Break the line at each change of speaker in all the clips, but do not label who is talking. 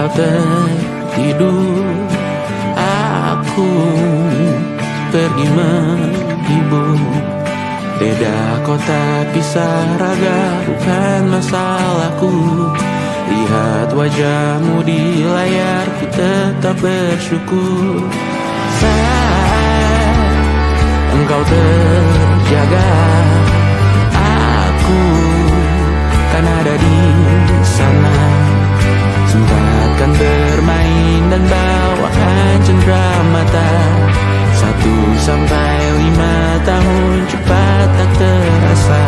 Engkau tertidur, aku pergi menghibur. Beda kota pisah raga bukan masalahku. Lihat wajahmu di layar, ku tetap bersyukur. Saat engkau terjaga, aku kan ada di sana. Sempatkan bermain dan bawakan cenderamata. 1-5 tahun cepat tak terasa.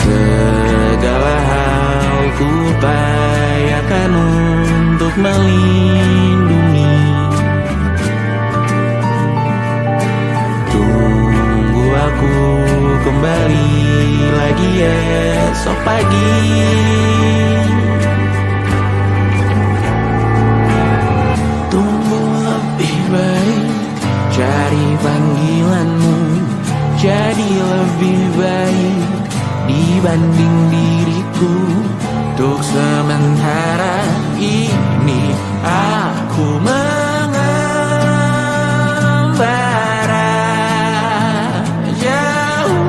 Segala hal ku upayakan untuk melindungi. Tunggu aku kembali lagi esok pagi. Tunggu lebih baik, cari panggilanmu jadi lebih baik dibanding diriku. Untuk sementara ini aku mengembara jauh.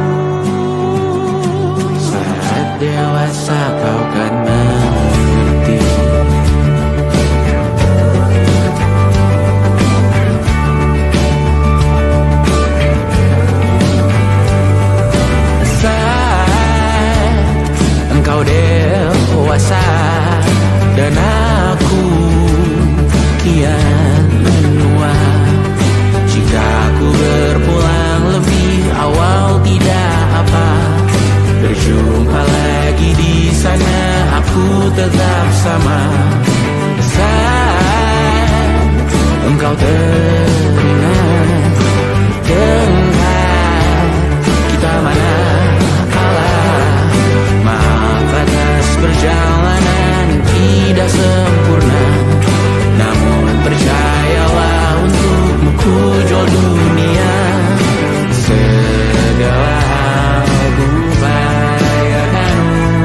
Saat dewasa kau kan mengerti. Engkau dewasa dan aku kian menua. Jika aku berpulang lebih awal tidak apa. Berjumpa lagi di sana, aku tetap sama. Saat engkau teringat dengar kita mana perjalanan tidak sempurna, namun percayalah untukmu ku jual dunia. Segala hal ku upayakan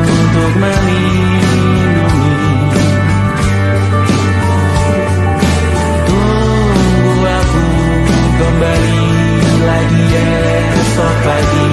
untuk melindungi. Tunggu aku kembali lagi esok pagi.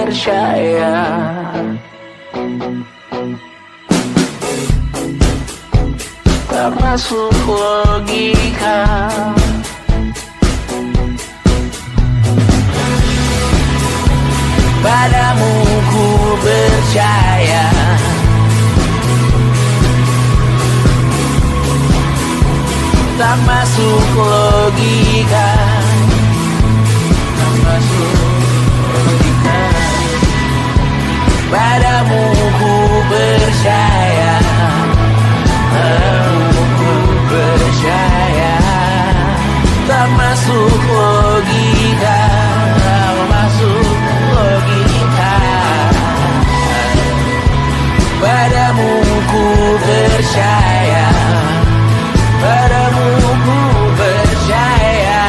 percaya. Tak masuk logika. Padamu ku percaya. Tak masuk logika. Tak masuk logika. Padamu ku percaya. Padamu ku percaya. Tak masuk logika. Tak masuk logika. Padamu ku percaya. Padamu ku percaya.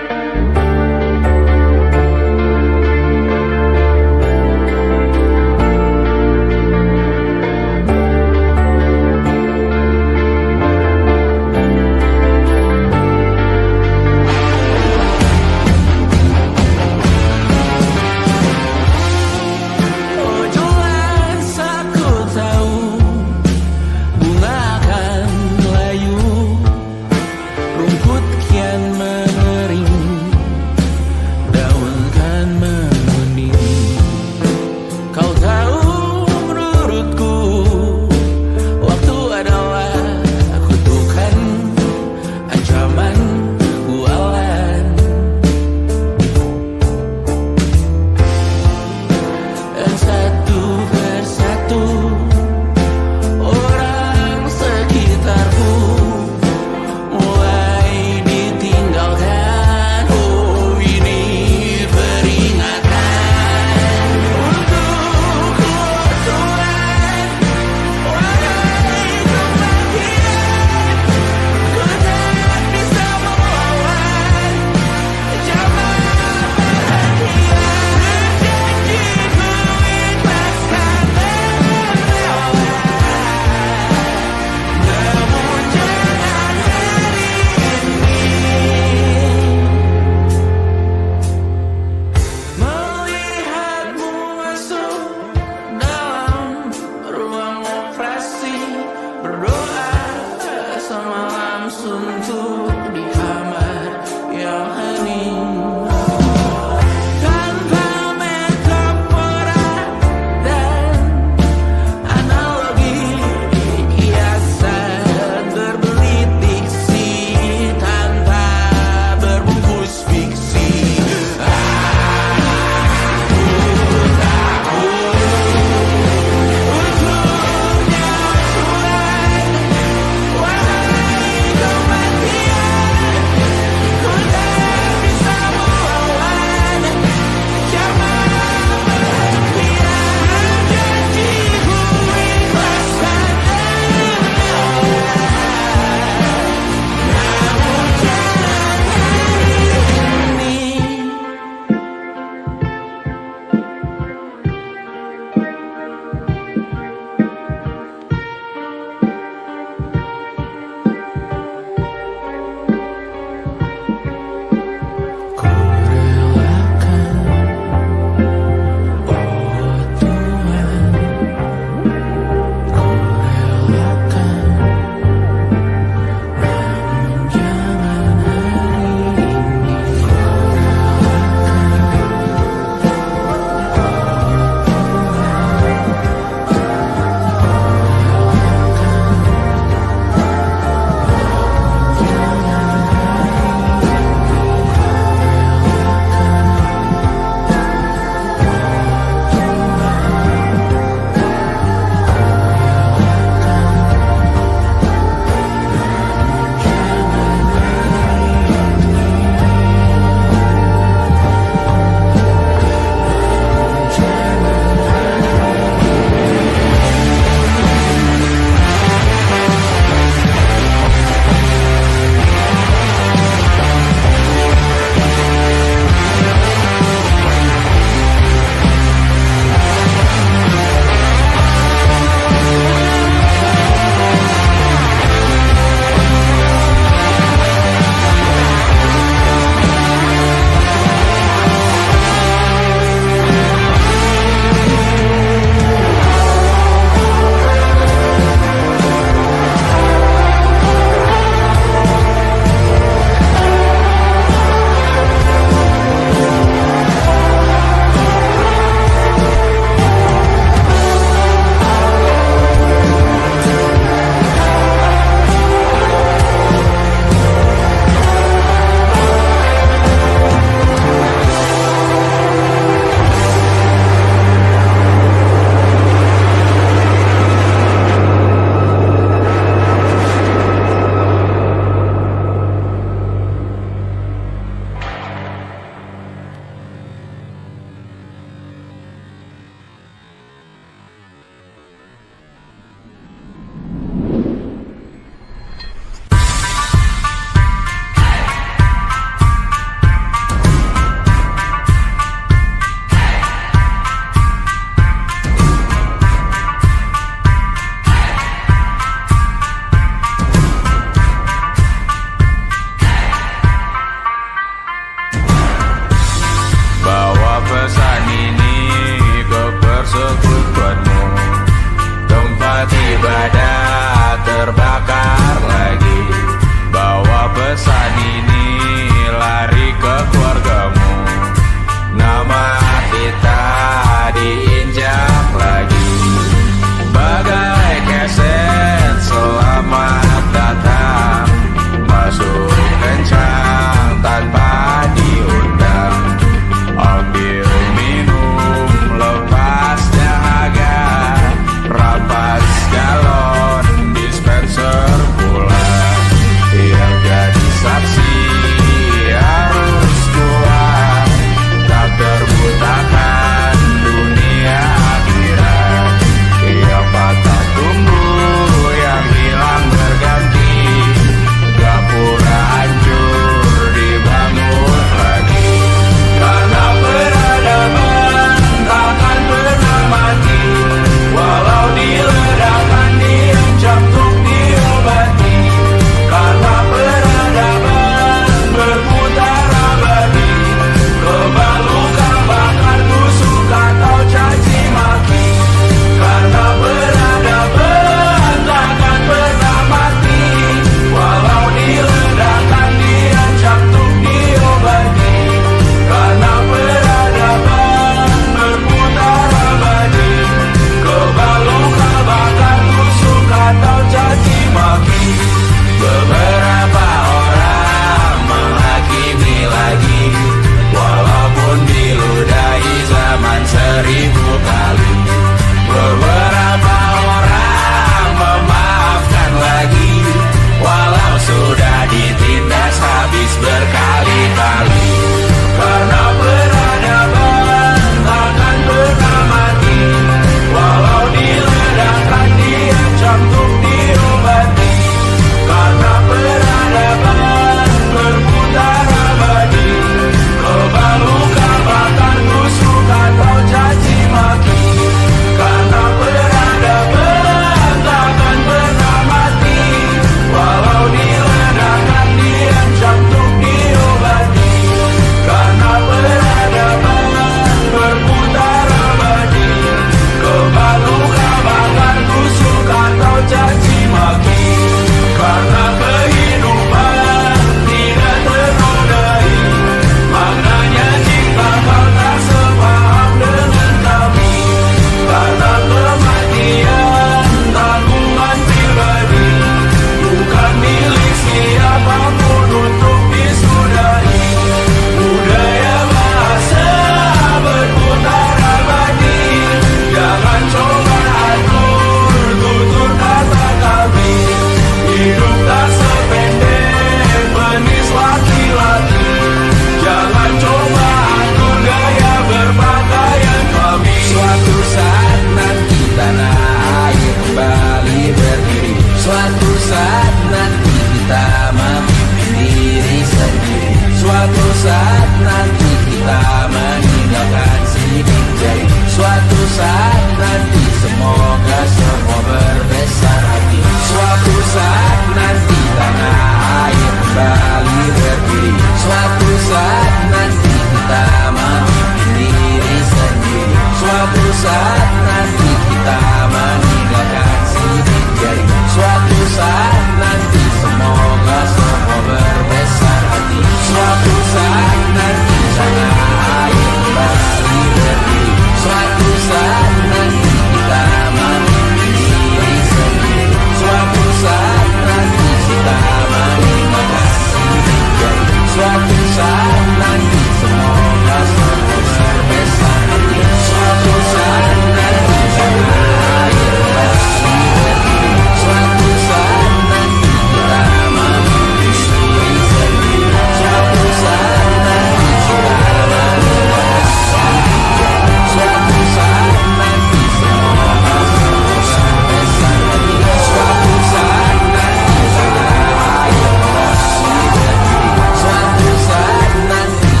saat nanti kita meninggalkan sidik jari. Suatu saat nanti semoga semua berbesar hati. Suatu saat nanti tanah air kembali berdiri. Suatu saat nanti kita mandiri sendiri. Suatu saat nanti kita meninggalkan sidik jari. Suatu saat nanti semoga semua berbesar hati. Suatu saat nanti tanah air kembali berdiri. Suatu saat nanti kita mandiri sendiri. Suatu saat nanti kita meninggalkan sidik jari. Suatu saat nanti semoga semua berbesar hati. Suatu saat nanti tanah air kembali berdiri. Suatu saat nanti kita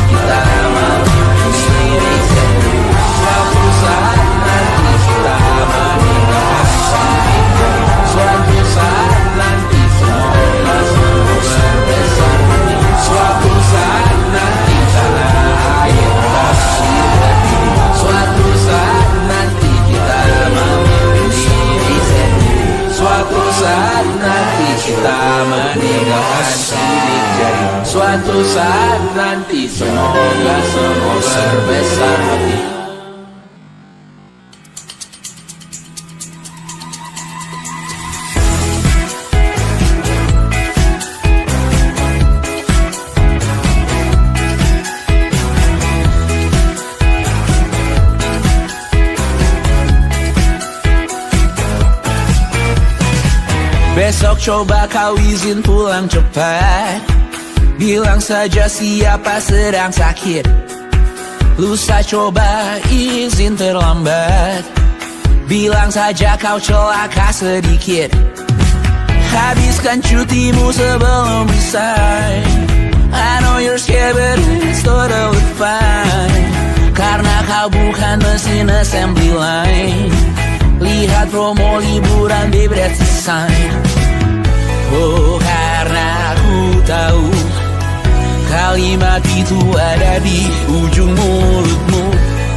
mandiri sendiri. Suatu saat nanti kita meninggalkan sidik jari. Suatu saat nanti semoga semua berbesar hati. Suatu saat nanti tanah air kembali berdiri. Suatu saat nanti kita mandiri sendiri. Suatu saat nanti kita meninggalkan sidik jari. Suatu saat nanti semoga semua berbesar hati. Besok coba kau izin pulang cepat. Bilang saja siapa sedang sakit. Lusa coba izin terlambat. Bilang saja kau celaka sedikit. Habiskan cutimu sebelum resign. I know you're scared but it's totally fine. Karena kau bukan mesin assembly line. Lihat promo liburan di Bread Sign. Oh, karena aku tahu kalimat itu ada di ujung mulutmu.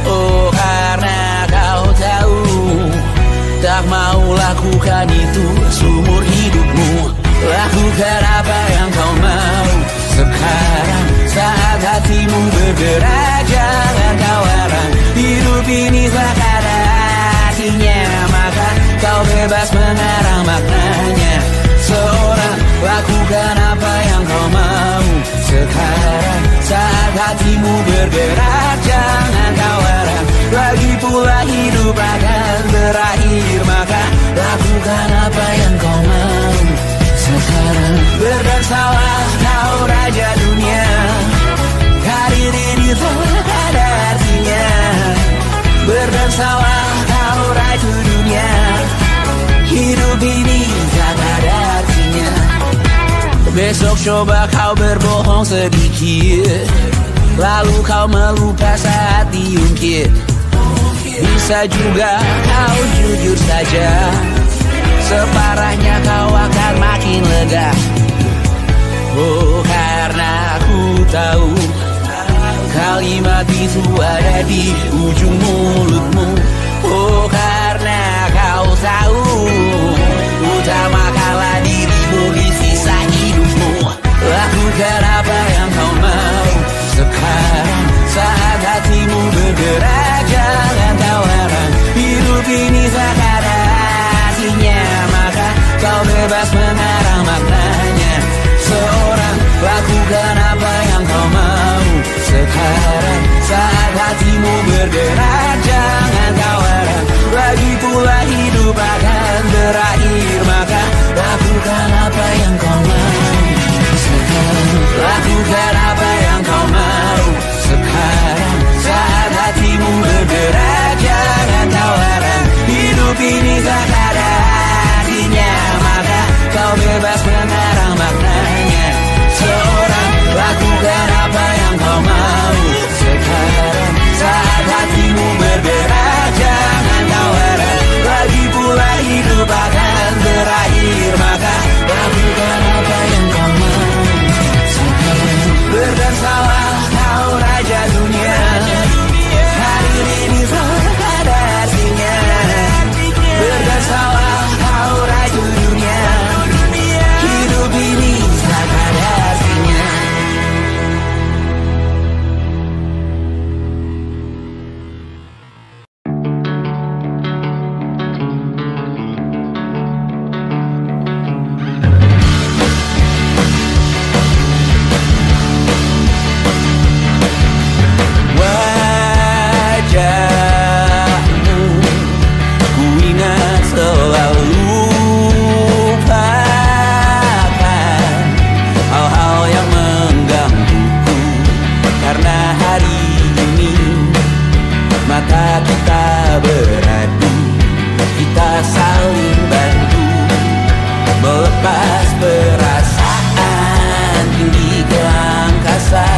Oh, karena kau tahu tak mau lakukan itu seumur hidupmu. Lakukan apa yang kau mau sekarang saat hatimu bergerak. Jangan kau larang, hidup ini tak ada artinya, maka kau bebas mengarang maknanya. Seorang lakukan apa yang kau mau sekarang saat hatimu bergerak. Jangan kau larang, lagi pula hidup akan berakhir, maka lakukan apa yang kau mau sekarang. Berdansalah kau raja dunia, karir ini tak ada artinya. Berdansalah kau ratu dunia, hidup ini tak ada artinya. Besok coba kau berbohong sedikit, lalu kau melupa saat diungkit. Bisa juga kau jujur saja, separahnya kau akan makin lega. Oh, karena aku tahu kalimat itu ada di ujung mulutmu. Oh, karena kau tahu utamakanlah dirimu di sisa hidupmu. Lakukan apa yang kau mau sekarang saat hatimu bergerak. Jangan kau larang, hidup ini tak ada artinya, maka kau bebas mengarang maknanya. Seorang lakukan apa yang kau mau sekarang saat hatimu bergerak. Jangan kau larang, lagi pula hidup akan berakhir, maka lakukan apa yang kau mau sekarang. Lakukan apa yang kau mau sekarang saat hatimu bergerak. Jangan kau larang, hidup ini tak ada artinya, maka kau bebas mengarang maknanya. Seorang lakukan apa yang kau mau sekarang saat hatimu bergerak. kita beradu, kita saling bantu, melepas perasaan tinggi ke angkasa,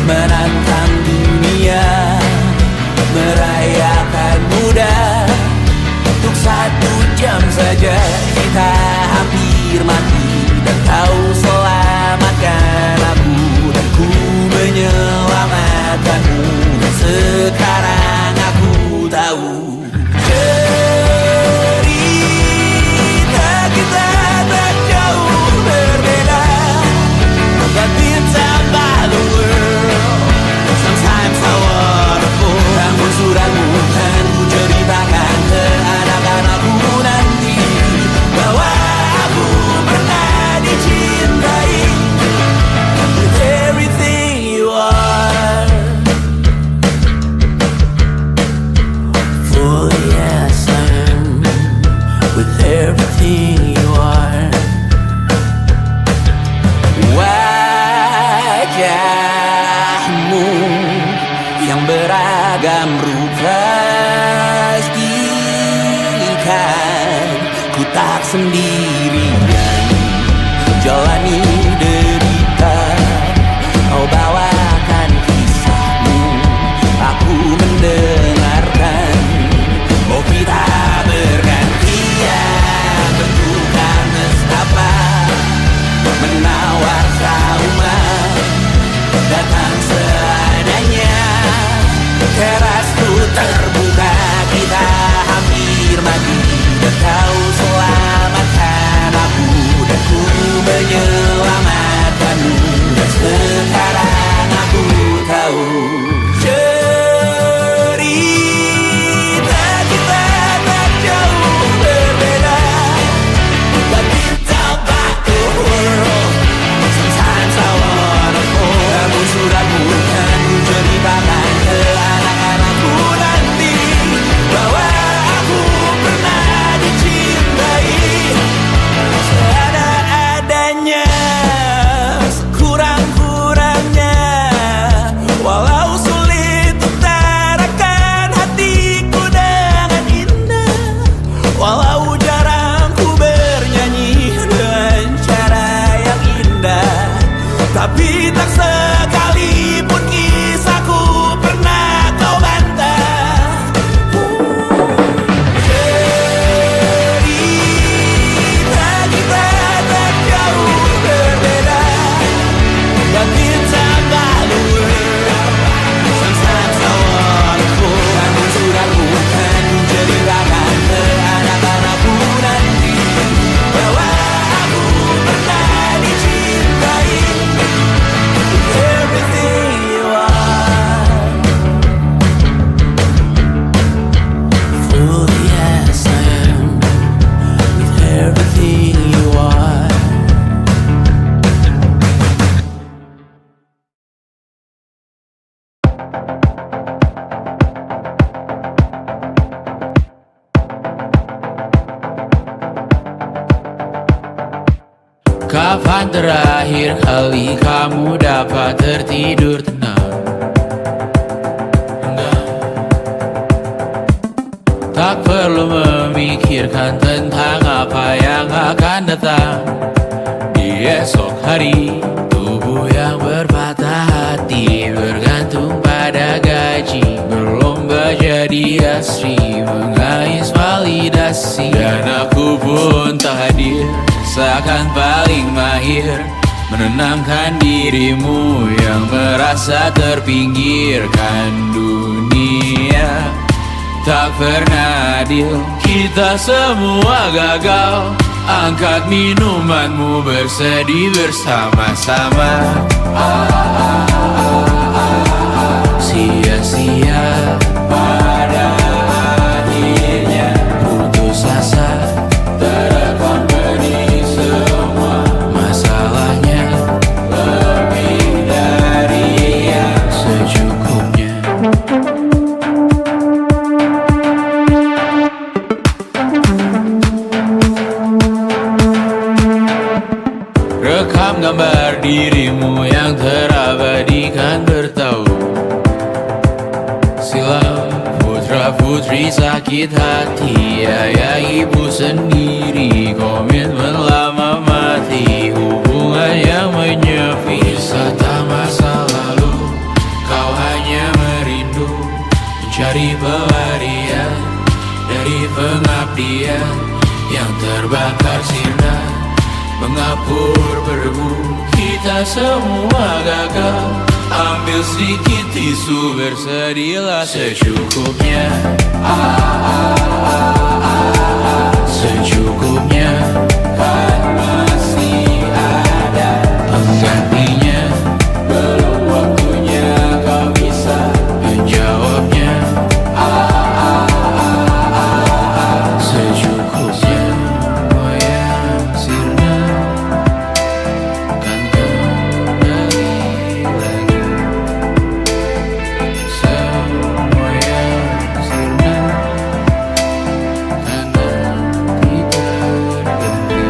menantang dunia, merayakan muda. Untuk 1 jam saja kita hampir mati, dan kau selamatkan aku, dan ku menyelamatkanmu. Dan sekarang aku tahu cerita kita tak jauh berbeda, but it's about the world. Sometimes I wanna fall. Namun suratmu kan ku ceritakan ke anak-anakku nanti, bahwa aku pernah dicintai with everything you are. For yes I am with everything you are. Wajahmu yang beragam rupa pastikan ku tak sendirian jalani derita. Kau bawakan kisahmu, aku mendengarkan. Oh kita bergantian bertukar nestapa, menawar trauma, datang seadanya. Terasku terbuka, kita hampir mati, dan kau selamatkan aku, dan ku menyelamatkanmu. Dan sekarang aku tahu cerita kita tak jauh berbeda, but it's about the world. Sometimes I wanna fall. Namun suratmu kan ku ceritakan ke anak-anakku nanti, bahwa aku pernah dicintai seada-adanya, sekurang-kurangnya. Walau sulit utarakan hatiku dengan indah, walau jarang ku bernyanyi dengan cara yang indah, tapi tak sekalipun kisahku pernah kau bantah. Cerita kita tak jauh berbeda, but it's about the world. Sometimes I wanna fall. Namun suratmu kan ku ceritakan ke anak-anakku nanti, bahwa aku pernah dicintai with everything you are. Fully yes I am with everything you are. Kapan terakhir kali kamu dapat tertidur tenang? Tak perlu memikirkan tentang apa yang akan datang di esok hari. Tubuh yang berpatah hati bergantung pada gaji, berlomba jadi asri, mengais validasi. Dan aku pun tak hadir, seakan paling mahir menenangkan dirimu yang merasa terpinggirkan dunia. Tak pernah adil, kita semua gagal. Angkat minumanmu, bersedih bersama-sama. Sia-sia pada akhirnya putus asa, terekam benih semua. Masalahnya lebih dari yang secukupnya. Rekam gambar dirimu yang terabadikan bertahun.
Para putri sakit hati, ayah ibu sendiri, komitmen lama mati, hubungan yang menyepi. Wisata masa lalu, kau hanya merindu, mencari pelarian dari pengabdian yang terbakar sinar, mengapur berdebu. Kita semua gagal. Ambil sedikit tisu, bersedihlah secukupnya. Secukupnya, kan masih ada penggantinya. Belum waktunya kau bisa menjawabnya. Secukupnya, wayang sirna kan kembali lagi. Semua yang sirna kan nanti berganti.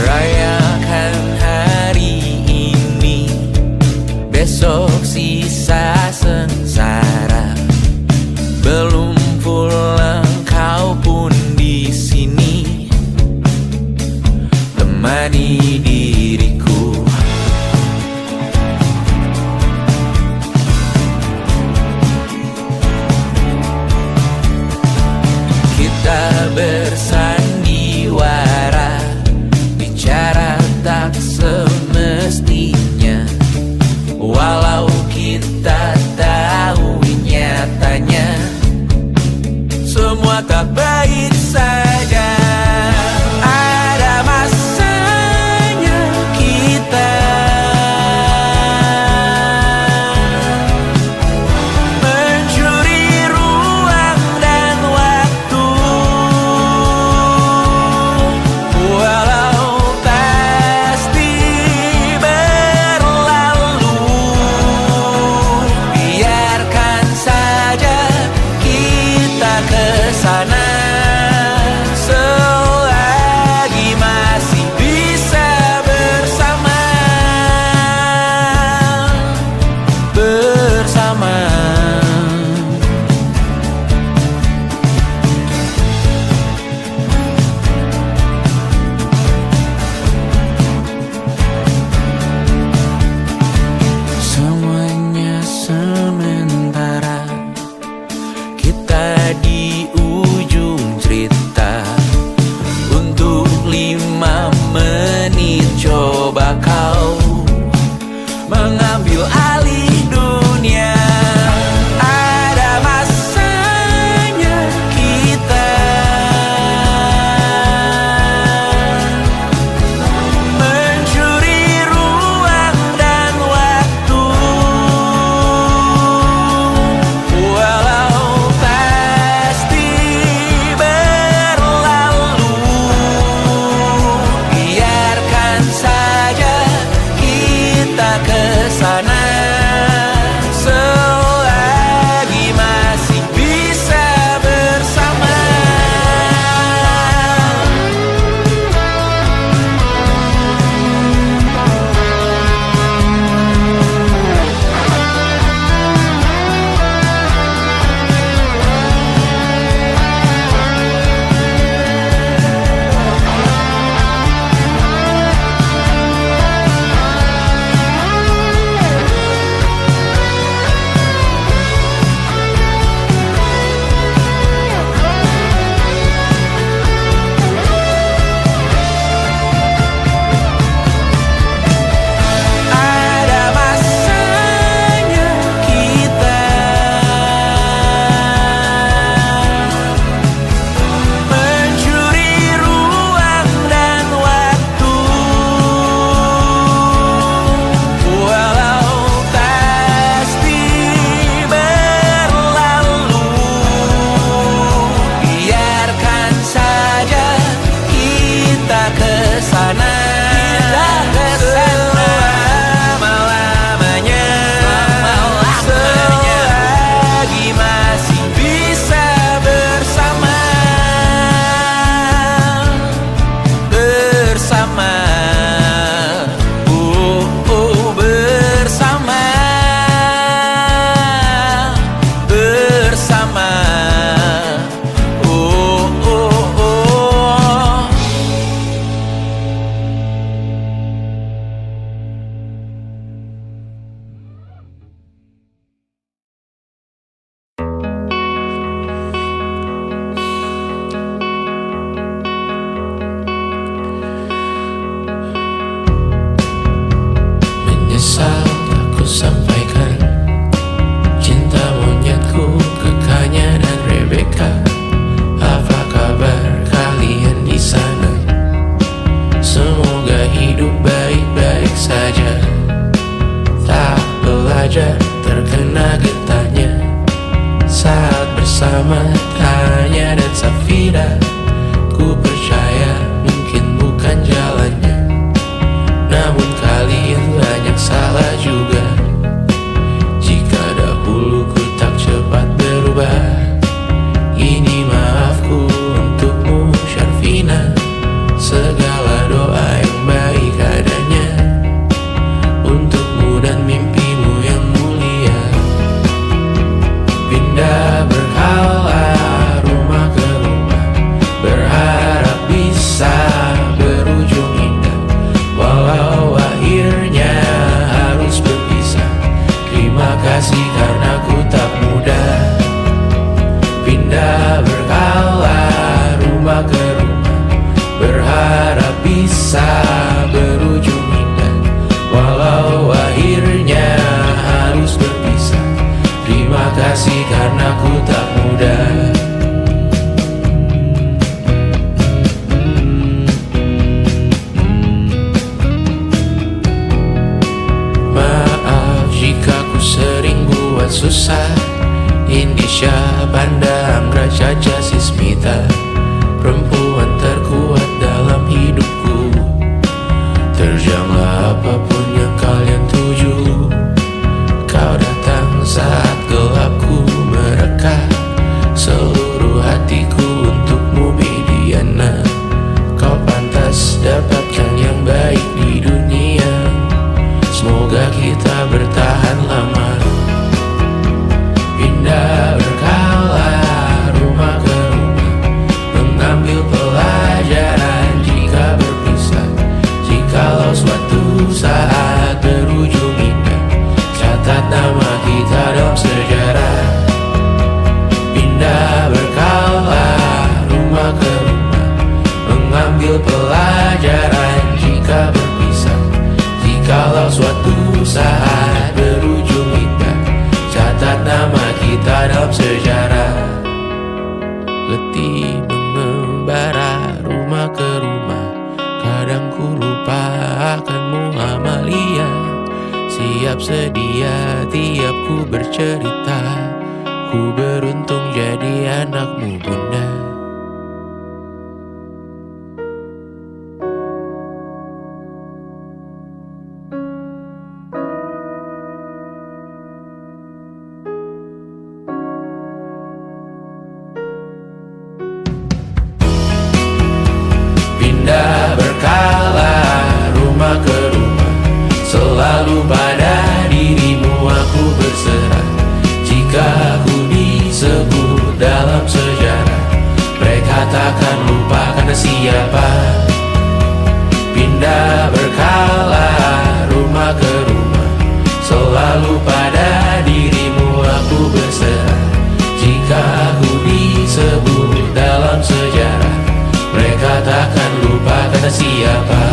Rayakan hari ini, besok sisa sengsara. Belum pulang kau pun di sini, temani diriku. Kita bersandiwara, bicara tak semestinya, walau kita tahu nyatanya semua tak baik saja. Ada masanya hidup baik-baik saja. Tak belajar terkena getahnya saat bersama Tanya dan Safira. Ku percaya mungkin bukan jalannya, namun kalian banyak salah juga. Jika dahulu ku tak cepat berubah, ini maafku untukmu Syarfina. Segala doa yang baik adanya untukmu dan mimpimu yang mulia. Pindah berhala rumah ke rumah, berharap bisa berujung indah, walau akhirnya harus berpisah. Terima kasih karena ku tak mudah. Pindah berhala rumah ke rumah, berharap bisa berujung indah, walau akhirnya harus berpisah. Terima kasih karena ku tak mudah. Maaf jika ku sering buat susah. Indisha, Panda, Anggra, Caca, Sismita, perempuan terkuat dalam hidupku. Terjanglah apapun yang kalian tuju. Kau datang saat gelapku mereka, seluruh hatiku untukmu Mediana. Kau pantas dapatkan yang baik di dunia. Semoga kita bertahan lama. Pindah berkala rumah ke rumah, mengambil pelajaran jika berpisah. Jikalau suatu saat berujung indah, catat nama kita dalam sejarah. Pindah berkala rumah ke rumah, mengambil pelajaran jika berpisah. Jikalau suatu saat berujung indah, catat nama kita dalam sejarah. Letih mengembara rumah ke rumah, kadang ku lupa akanmu Amalia. Siap sedia tiap ku bercerita, ku beruntung jadi anakmu bunda. Pindah berkala rumah ke rumah, selalu pada dirimu aku berserah. Jika aku disebut dalam sejarah, mereka takkan lupa karena siapa. Pindah berkala rumah ke rumah, selalu pada dirimu aku berserah. Jika aku disebut dalam sejarah, mereka takkan lupa kata siapa.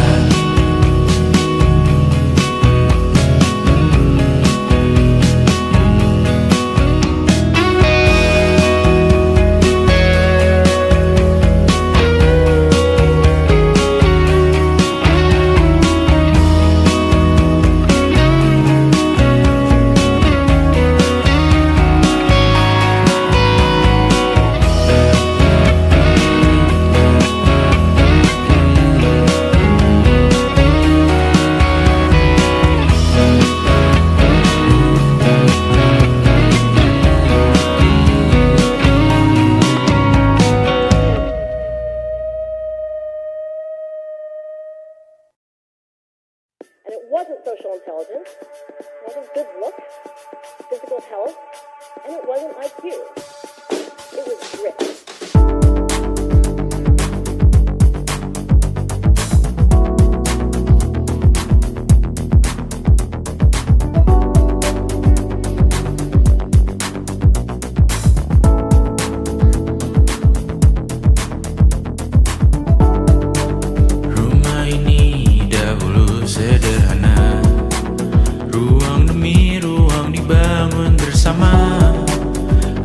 And it wasn't social intelligence, it wasn't good looks, physical health, and it wasn't IQ. It was grit.
Rumah ini dahulu sederhana, ruang demi ruang dibangun bersama.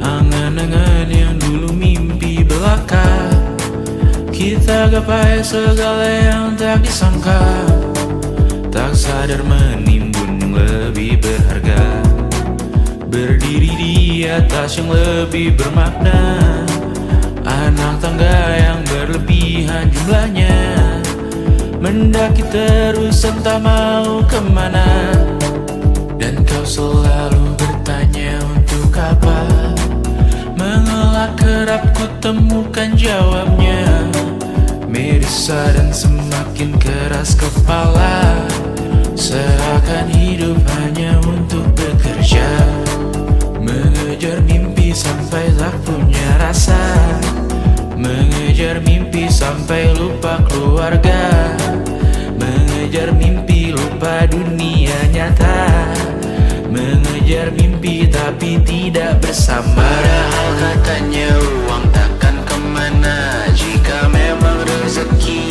Angan-angan yang dulu mimpi belaka, kita gapai segala yang tak disangka. sadar menimbun yang lebih berharga, berdiri di atas yang lebih bermakna. Anak tangga yang berlebihan jumlahnya, mendaki terus entah mau kemana. Dan kau selalu bertanya untuk apa, mengelak kerap ku temukan jawabnya. Merisa dan semakin keras kepala, seakan hidup hanya untuk bekerja, mengejar mimpi sampai tak punya rasa, mengejar mimpi sampai lupa keluarga, mengejar mimpi lupa dunia nyata, mengejar mimpi tapi tidak bersama. Padahal katanya uang takkan kemana, jika memang rezeki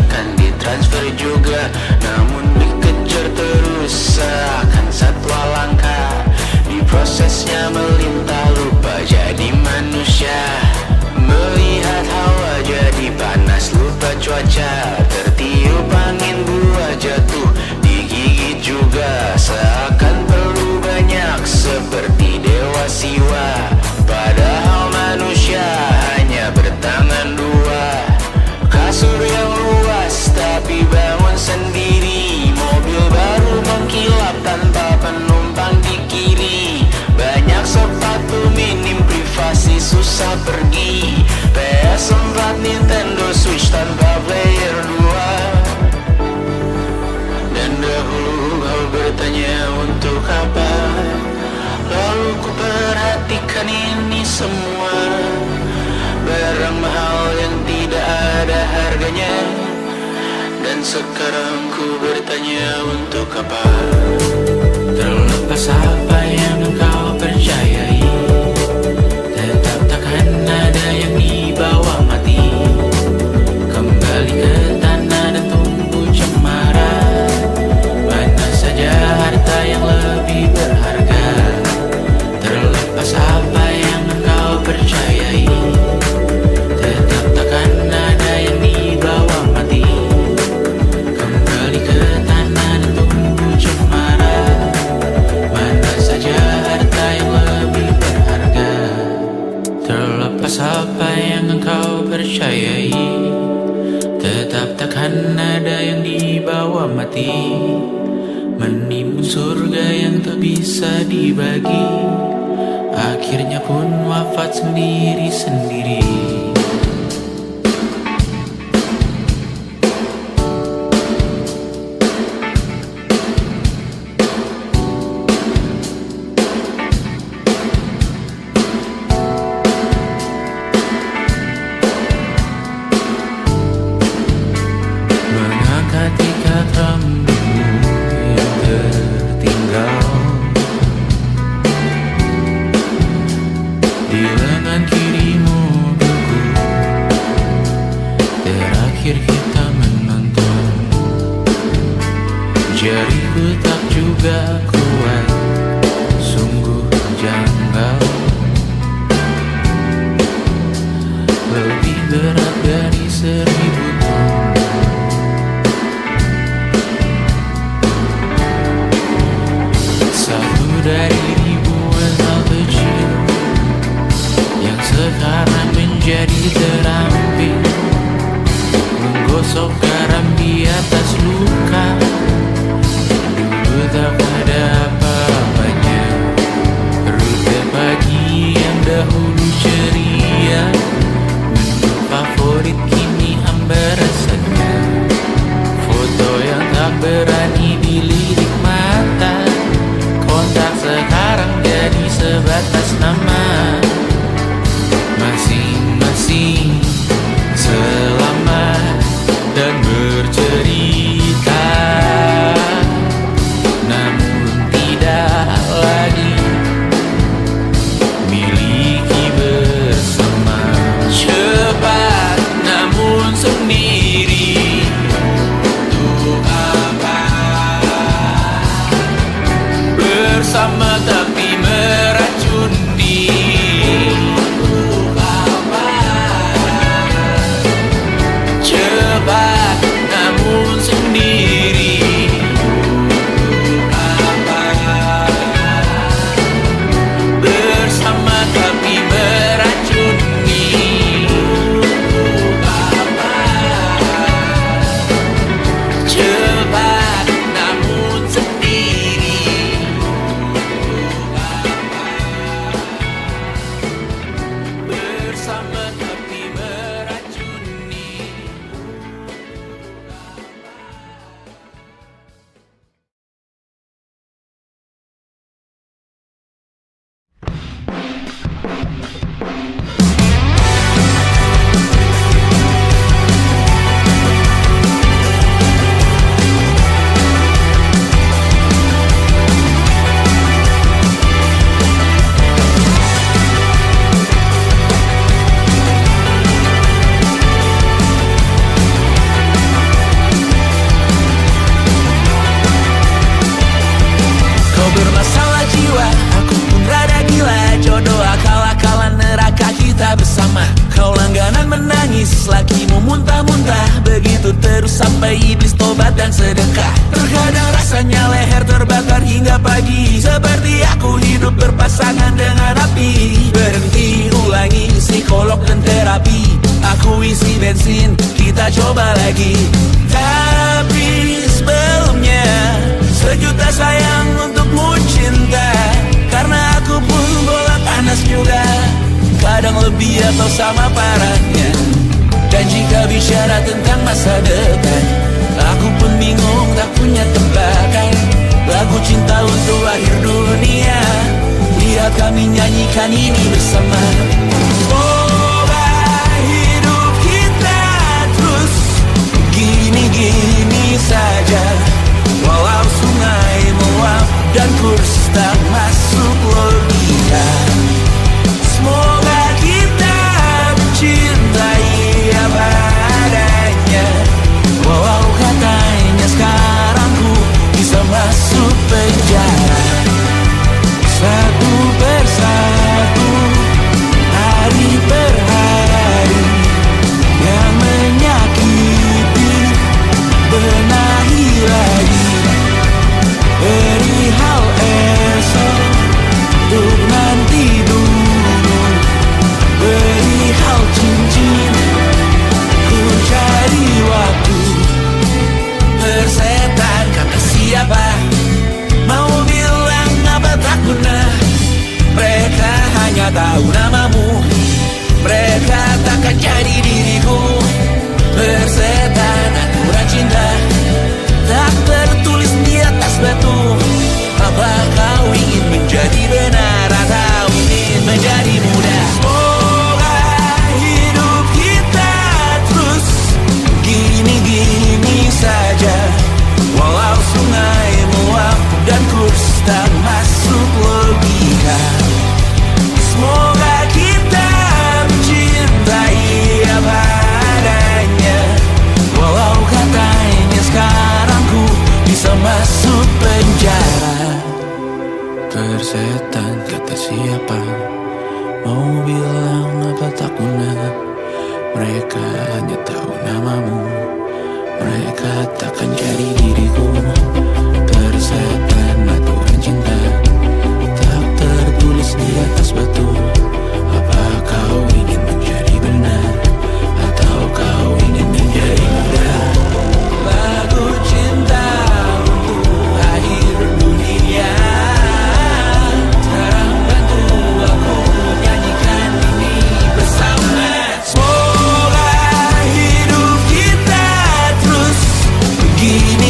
akan ditransfer juga. Namun dikejar terus seakan satwa langka, di prosesnya melintah lupa jadi manusia. Melihat hawa jadi panas lupa cuaca, tertiup angin buah jatuh digigit juga. Seakan perlu banyak seperti dewa siwa, padahal manusia hanya bertangan dua. Kasur yang luas tapi bangun sendiri, mobil baru mengkilap tanpa penumpang di kiri. Banyak sepatu minim privasi susah pergi, PS4 Nintendo Switch tanpa player 2. Dan dahulu kau bertanya untuk apa, lalu ku perhatikan ini semua, barang mahal yang tidak ada harganya. Dan sekarang ku bertanya untuk apa, terlepas apa yang engkau percayai, tetap takkan ada yang dibawa mati. Kembali ke tanah dan tumbuh cemara, mana saja harta yang lebih berharga. Terlepas apa yang engkau percayai, tetap takkan ada yang dibawa mati. Kembali ke tanah dan tumbuh cemara, mana saja harta yang lebih berharga. Terlepas apa yang engkau percayai, tetap takkan ada yang dibawa mati. Menimbun surga yang tak bisa dibagi, akhirnya pun wafat sendiri-sendiri. Mengangkat ikat rambutmu yang tertinggal di lengan kirimu buku terakhir kita menonton. Jariku tak juga kuat, sungguh janggal, lebih berat dari 1000 ton. Satu dari ribuan hal kecil yang sekarang menjadi terampil, menggosok garam di atas luka. Dulu tak ada apa-apanya, rute pagi yang dahulu ceria, menu favorit kini hambar rasanya. Foto yang tak berani dilirik mata, kontak sekarang jadi sebatas nama. Masing-masing selamat dan bercerita, namun tidak lagi miliki bersama. Cepat namun sendiri, untuk apa? Bersama tapi meracuni. Untuk apa? Cepat namun sendiri,
langkah. Terkadang rasanya leher terbakar hingga pagi, seperti aku hidup berpasangan dengan api. Berhenti, ulangi psikolog dan terapi. Aku isi bensin, kita coba lagi. Tapi sebelumnya, sejuta sayang untukmu cinta. Karena aku pun bola panas juga, kadang lebih atau sama parahnya. Dan jika bicara tentang masa depan, aku pun bingung tak punya tebakan. Lagu cinta untuk akhir dunia, lihat kami nyanyikan ini bersama. Semoga hidup kita terus gini-gini saja, walau sungai meluap dan kurs tak masuk logika. Semoga kita mencintai apa adanya, walau katanya sekarang ku bisa masuk penjara. Satu persatu, hari per hari, yang menyakiti benahi lagi. Perihal esok, untuk nanti dulu. Perihal cincin, ku cari waktu. Persetan kata siapa, mau bilang apa tak guna. Mereka hanya tahu namamu, mereka takkan jadi diriku. Persetan aturan cinta, tak tertulis di atas batu. Apa kau ingin menjadi benar atau ingin menjadi muda? Semoga hidup kita terus gini-gini saja, walau sungai meluap dan kurs tak masuk logika. Semoga kita mencintai apa adanya, walau katanya sekarang ku bisa masuk penjara. Persetan kata siapa, mau bilang apa tak guna. Mereka hanya tahu namamu, mereka takkan jadi diriku. Persetan aturan cinta, tak tertulis di atas batu. Apa kau ingin menjadi benar, atau kau ingin menjadi muda? Lagu cinta untuk akhir dunia, sekarang bantu aku nyanyikan ini bersama. Semoga hidup kita terus begini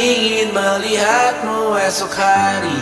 ingin melihatmu esok hari.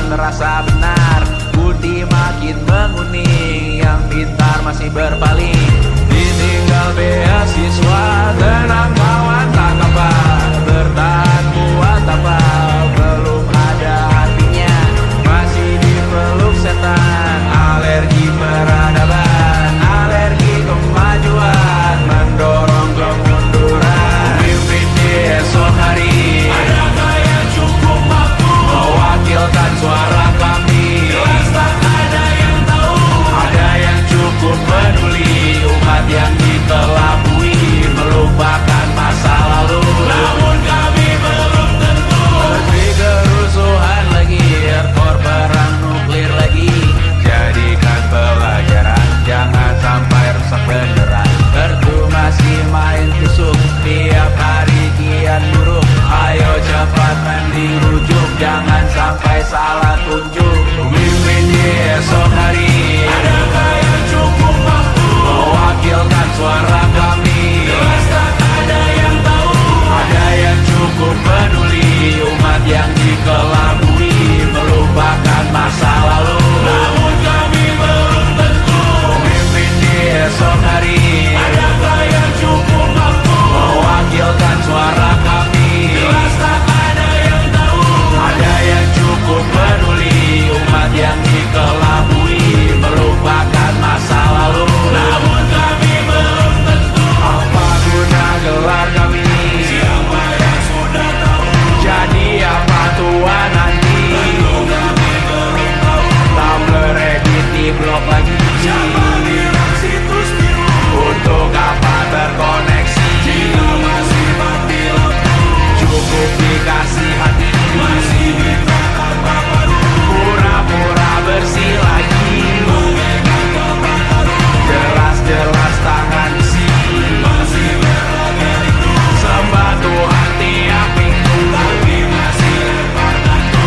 Merasa benar, budi makin menguning, yang pintar masih berpaling. Ditinggal beasiswa, tenang kawan tak kabar, bertahan buat apa, belum ada artinya, masih dipeluk setan, alergi peradaban, alergi kemajuan, mendorong kemunduran. Mimpin di esok hari, adakah yang cukup mampu mewakilkan suara kami? Jelas tak ada yang tahu. Ada yang cukup peduli, umat yang dikelabui, melupakan masa lalu. Namun kami belum tentu. Lebih kerusuhan lagi, hardcore perang nuklir lagi. Jadikan pelajaran, jangan sampai rusak beneran. Kertu masih main tusuk, tiap hari kian buruk. Ayo cepat mending rujuk, jangan sampai salah tunjuk. Mimpin di esok hari, adakah yang cukup mampu mewakilkan suara kami? Jelas tak ada yang tahu. Ada yang cukup peduli, umat yang dikelabui, melupakan masa lalu. Namun kami belum tentu. Mimpin di esok hari, adakah yang cukup mampu mewakilkan suara kami? Jelas tak ada yang tahu. Ada yang cukup peduli, umat yang dikelabui, melupakan masa lalu. Namun kami belum tentu. Apa guna gelar kami? Siapa yang sudah tahu? Jadi apa tua nanti? Tentu kami belum tahu. Tak beredit di blog lagi. Siapa bilang situs biru? Untuk apa terkoneksi? Jika masih mati lampu, cukup dikasih hati. Masih minta apa baru? Pura-pura bersih lagi. Memegang kapan baru? Jelas-jelas tangan isi. Masih berada itu. Sembah Tuhan tiap minggu, tapi masih lempar batu.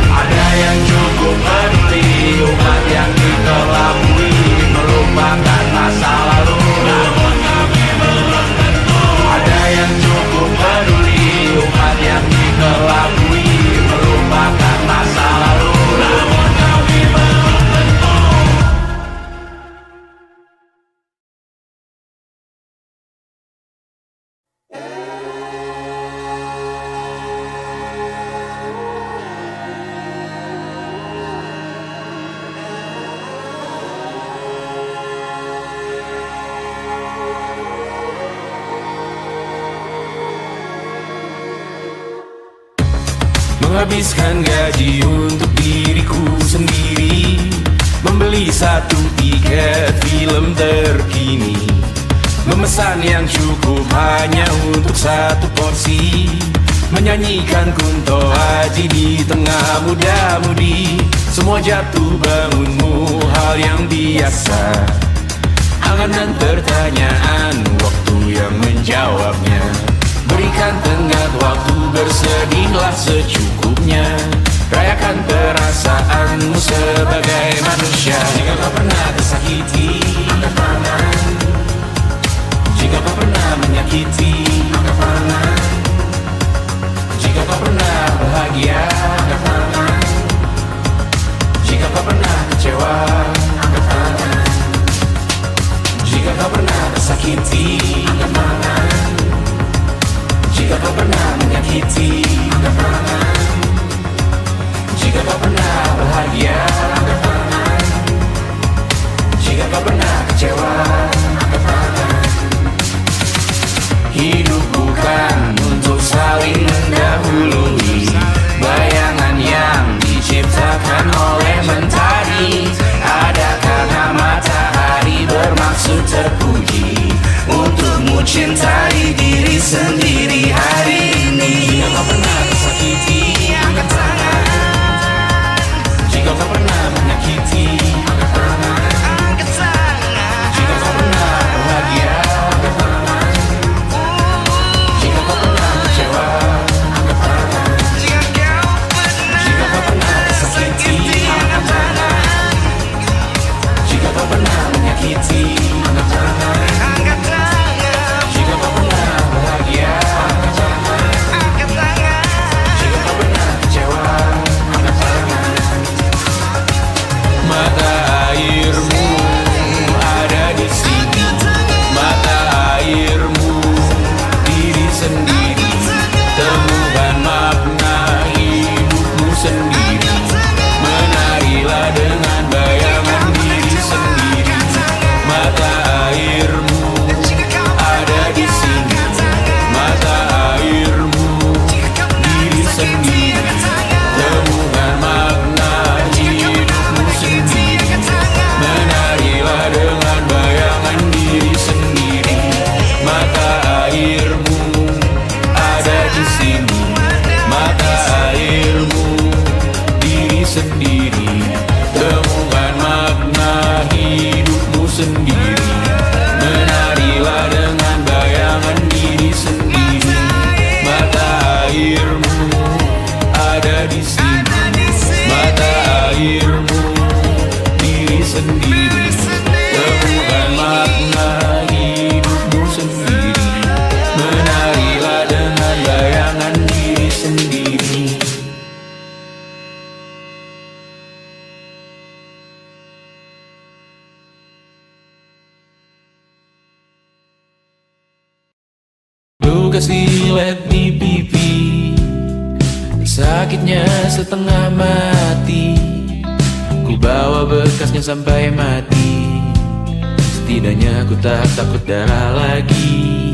Ada yang cukup peduli, umat yang dikelabui, melupakan masa lalu. Namun kami belum tentu. Ada yang cukup peduli, umat yang dikelabui, melupakan masa lalu. Namun kami belum tentu. Menghabiskan gaji untuk diriku sendiri, membeli satu tiket film terkini, memesan yang cukup hanya untuk satu porsi, menyanyikan Kunto Aji di tengah muda-mudi. Semua jatuh bangunmu hal yang biasa, angan dan pertanyaan, waktu yang menjawabnya. Berikan tenggat waktu, bersedihlah secukupnya. Rayakan perasaanmu sebagai manusia. Jika kau pernah tersakiti, angkat tangan. Jika kau pernah menyakiti, angkat tangan. Jika kau pernah bahagia, angkat tangan. Jika kau pernah kecewa, angkat tangan. Jika kau pernah tersakiti, angkat tangan. Jika kau pernah menyakiti, angkat tangan. Jika kau pernah bahagia, angkat tangan. Jika kau pernah kecewa, angkat tangan. Hidup bukan untuk saling mendahului bayangan yang diciptakan oleh mentari. Ada karena matahari bermaksud terpuji untukmu cintai diri sendiri hari ini. Jika kau pernah tersakiti, angkat tangan. Jika kau pernah menyakiti, angkat tangan. Jika kau pernah bahagia, angkat tangan. Jika kau pernah kecewa, angkat tangan. Jika kau pernah tersakiti, angkat tangan. Jika kau pernah menyakiti, angkat tangan. Jika kau pernah bahagia, angkat tangan. Jika kau pernah kecewa, angkat tangan. Mata airmu ada di sini. Mata airmu diri sendiri. Temukan makna hidupmu sendiri. Menarilah dengan bayangan diri sendiri. Mata airmu ada di sini. Mata airmu diri sendiri. Temukan makna hidupmu sendiri. Menarilah dengan bayangan diri sendiri. Mata airmu ada di sini. Mata airmu diri sendiri. Temukan makna hidupmu sendiri. Menarilah dengan bayangan diri sendiri. Mata airmu ada di sini. Mata airmu diri sendiri. Temukan makna hidupmu sendiri. Menarilah dengan bayangan diri sendiri. Luka silet di pipi, sakitnya setengah mati. Ku bawa bekasnya sampai mati. Setidaknya ku tak takut darah lagi.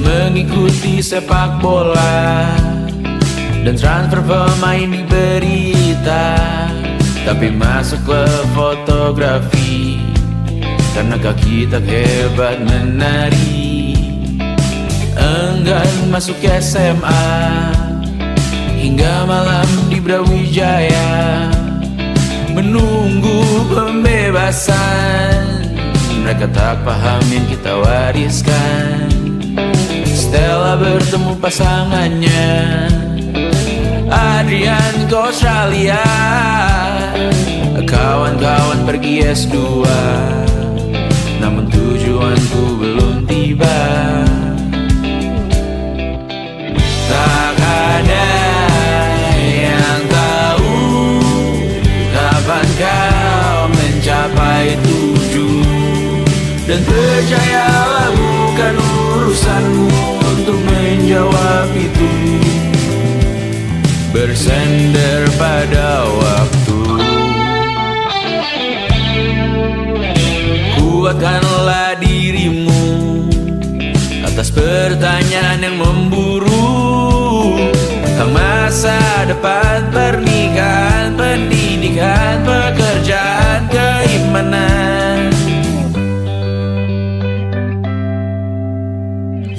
Mengikuti sepak bola dan transfer pemain di berita. Tapi masuk ke fotografi karena kaki tak hebat menari. Enggan masuk SMA hingga malam di Brawijaya menunggu pembebasan. Mereka tak paham yang kita wariskan. Stella bertemu pasangannya Adrian ke Australia. Kawan-kawan pergi S2, namun tujuanku belum tiba. Tak ada yang tahu kapan kau mencapai tujuan. Dan percayalah bukan urusanmu untuk menjawab itu. Bersender pada waktu. Kuatkanlah dirimu atas pertanyaan yang memburu tentang masa depan, pernikahan, pendidikan, pekerjaan, keimanan.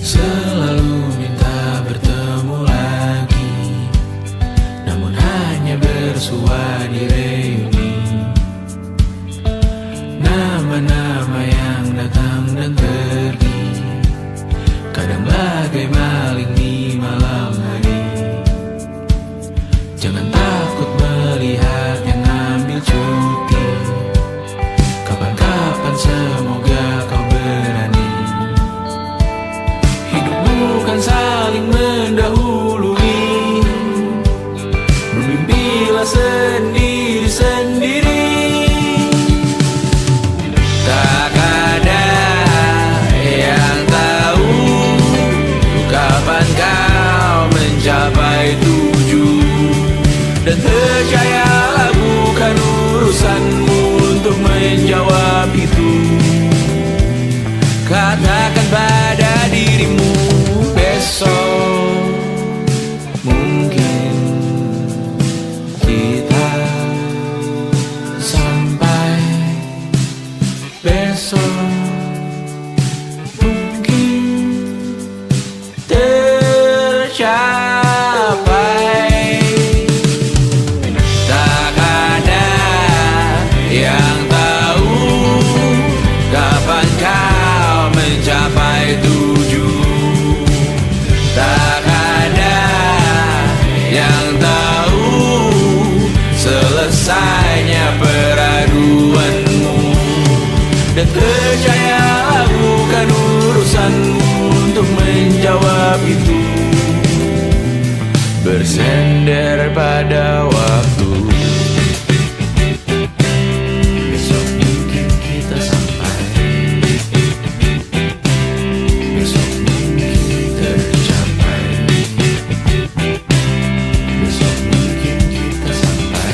Selalu minta bertemu lagi, namun hanya bersua di reuni. Nama-nama yang datang dan pergi, kadang bagai maling di malam hari. Jangan menjawab itu. Katakan pada dirimu besok mungkin kita sampai, besok mungkin tercapai. Tak ada yang tahu kapan kau mencapai tujuh. Tak ada yang tahu selesainya peraduanmu. Dan percayalah bukan urusanmu untuk menjawab itu. Bersender pada waktu. Besok mungkin kita sampai, besok mungkin tercapai, besok mungkin kita sampai.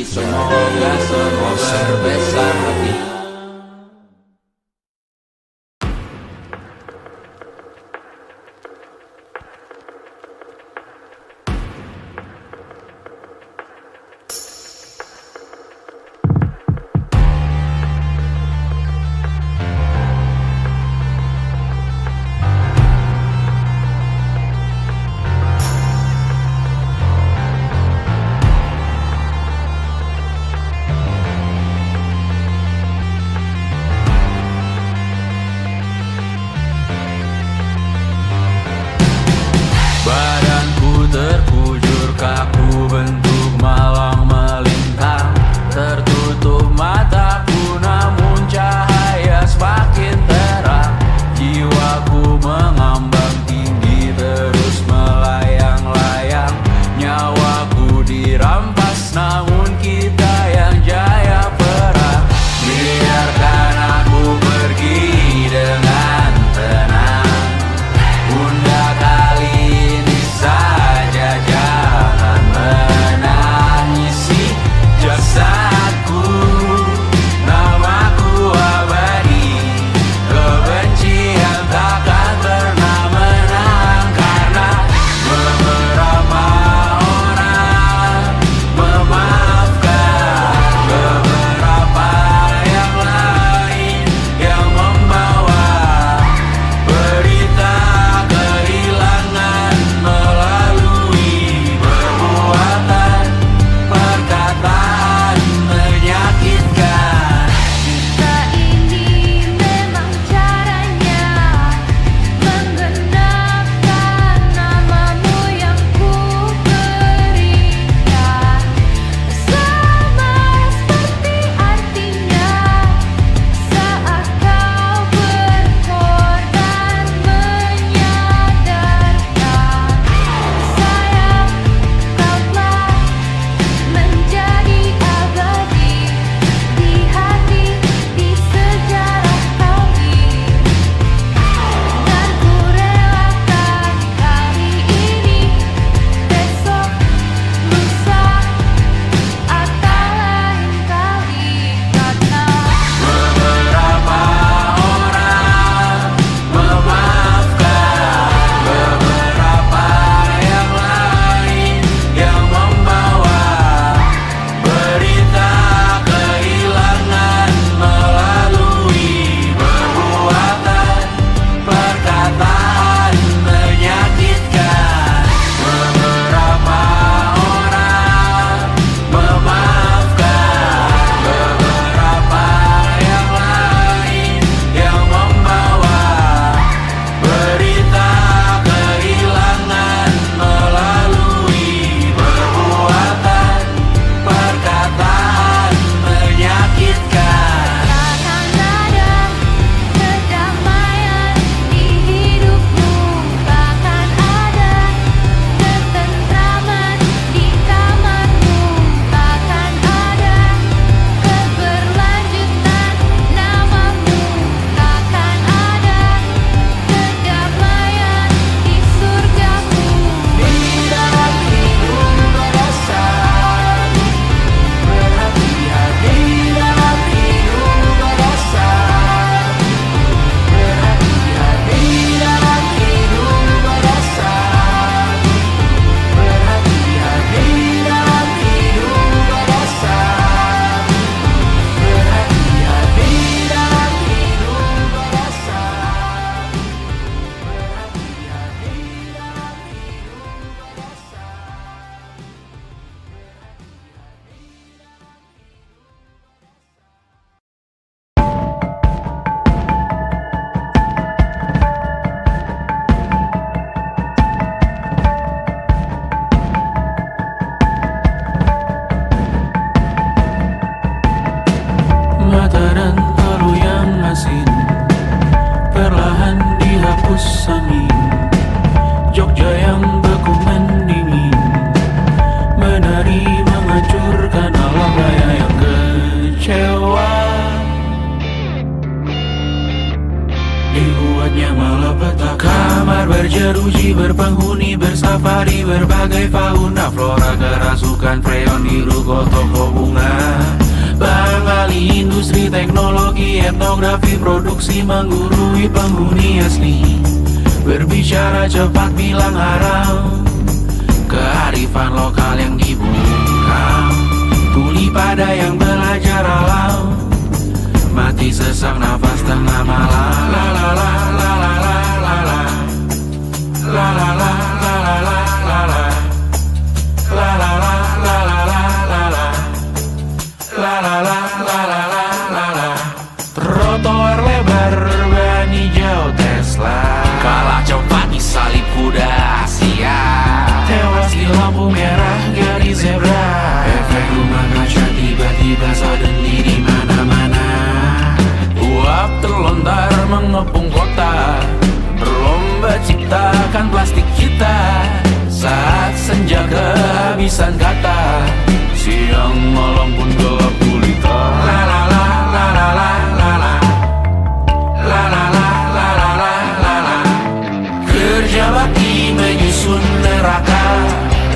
Semoga semua berbesar hati. Badanku terkujur kaku bentuk malang melintang. Tertutup mataku namun cahaya semakin terang. Jiwaku mengambang tinggi terus melayang-layang. Nyawaku dirampas namun kita yang jaya perang. Biarkan aku pergi dengan tenang. Bunda kali ini saja jangan menangisi jasadku. Namaku abadi, kebencian takkan pernah menang. Karena beberapa orang memaafkan, beberapa yang lain yang membawa berita kehilangan melalui perbuatan, perkataan menyakitkan.
Cinta ini memang caranya menggenapkan namamu yang ku berikan. Sama seperti artinya saat kau berkorban menyadarkan. Sayang, kau telah menjadi abadi di hati, di sejarah kami. Dan ku relakan kali ini, besok, lusa, atau lain kali. Karena
Beberapa orang memaafkan, beberapa yang lain yang membawa berita kehilangan melalui perbuatan, perkataan menyakitkan. Beberapa orang memaafkan, beberapa yang lain yang membawa berita kehilangan melalui perbuatan, perkataan menyakitkan.
takkan ada kedamaian di hidupmu, takkan ada ketentraman di kamarmu, takkan ada keberlanjutan namamu, takkan ada kedamaian di surgamu.
Di dalam hidup berdasar, berhati-hati dalam hidup berdasar, berhati-hati dalam hidup berdasar, berhati-hati dalam hidup berdasar, berhati-hati dalam hidup berdasar, berhati-hati dalam mata dan talu yang asin perlahan dihapus angin. Jogja yang beku mendingin, menari menghancurkan alam raya yang kecewa. Di
membuatnya malapetaka. Kamar berjeruji, berpenghuni, bersafari, berbagai fauna flora, kerasukan freon di ruko toko bunga. Bang Ali, industri teknologi, etnografi, produksi menggurui penghuni asli. Berbicara cepat, bilang haram, kearifan lokal yang dibungkam. Tuli pada yang belajar alam, mati sesak nafas tengah malam. La la la la la la la la. La la la la la la la la. La la la la la la la la. La la la la la la la la. Trotoar lebar ban hijau Tesla,
Kalah cepat di salib kuda Asia.
tewas di lampu merah garis zebra. Efek rumah kaca tiba-tiba suddenly di mana-mana.
Uap terlontar mengepung kota, berlomba ciptakan plastik kita. Saat senja kehabisan kata, siang malam pun gelap gulita.
La la la la la la la la. La la la la la la la la.
Kerja bakti menyusun neraka,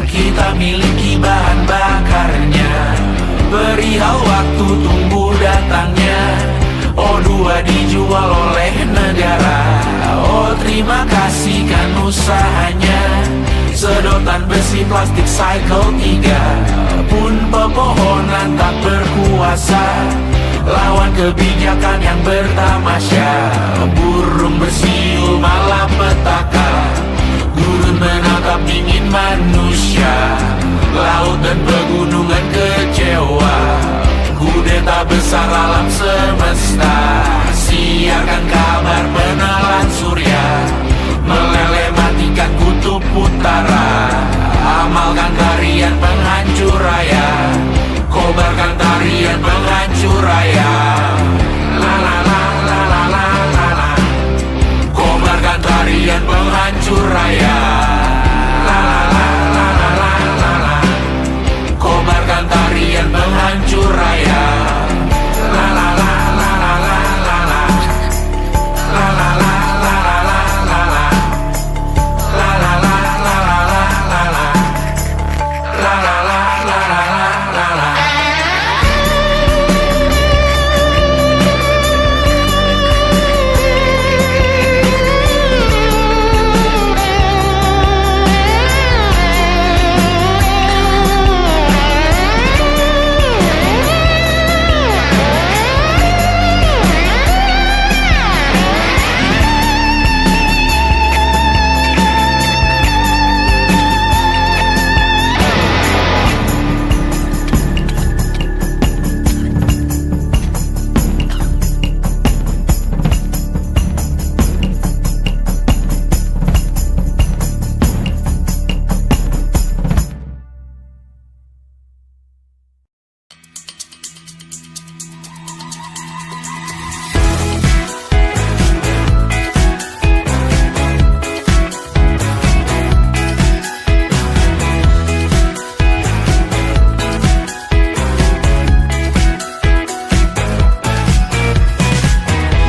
kita miliki bahan bakarnya. Perihal waktu tunggu datangnya, O2 dijual oleh negara. Oh terima kasih kan usahanya. Sedotan besi plastik cycle 3 pun pepohonan tak berkuasa lawan kebijakan yang bertamasya. Burung bersiul malapetaka, gurun menatap dingin manusia. Laut dan pegunungan kecewa, kudeta besar alam semesta. Siarkan kabar penelan surya, meleleh matikan kutub utara. Amalkan tarian penghancur raya, kobarkan tarian penghancur raya.
La la la la la la la la.
Kobarkan tarian penghancur raya.
La la la la la la la la.
Kobarkan tarian penghancur raya.
La la la la la la la la. La la la la la la la la. La la la la la la la la. La la la la la la la la.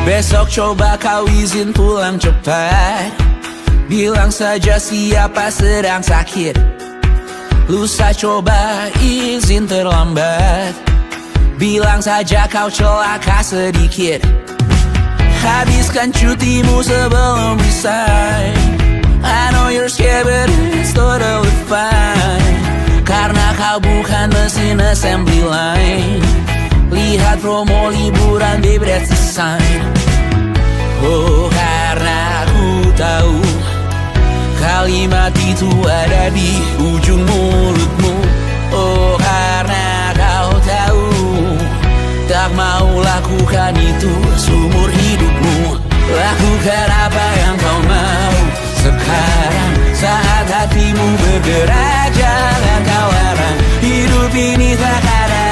Besok coba kau izin pulang cepat, bilang saja siapa sedang sakit. Lusa coba izin terlambat, bilang saja kau celaka sedikit. Habiskan cutimu sebelum resign. I know you're scared but it's totally fine, karena kau bukan mesin assembly line. Lihat promo liburan baby that's the sign. Oh karena ku tahu kalimat itu ada di ujung mulutmu. Oh karena kau tahu tak mau lakukan itu seumur hidupmu. Lakukan apa yang kau mau sekarang, saat hatimu bergerak. Jangan kau larang, hidup ini tak ada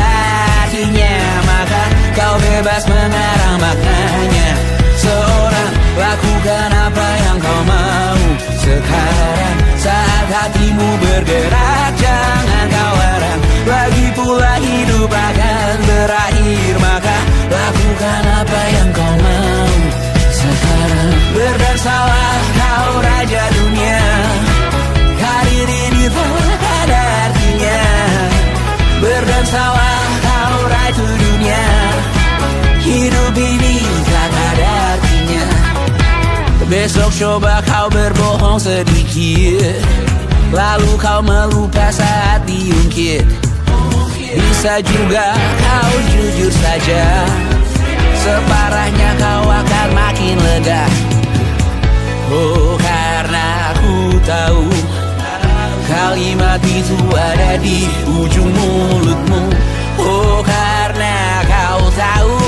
artinya, maka kau bebas mengarang maknanya. Seorang lakukan apa yang kau mau sekarang, saat hatimu bergerak. Jangan kau larang, lagi pula hidup akan berakhir, maka lakukan apa yang kau mau. Besok coba kau berbohong sedikit, lalu kau melupa saat diungkit. Bisa juga kau jujur saja, separahnya kau akan makin lega. Oh, karena aku tahu kalimat itu ada di ujung mulutmu. Oh, karena kau tahu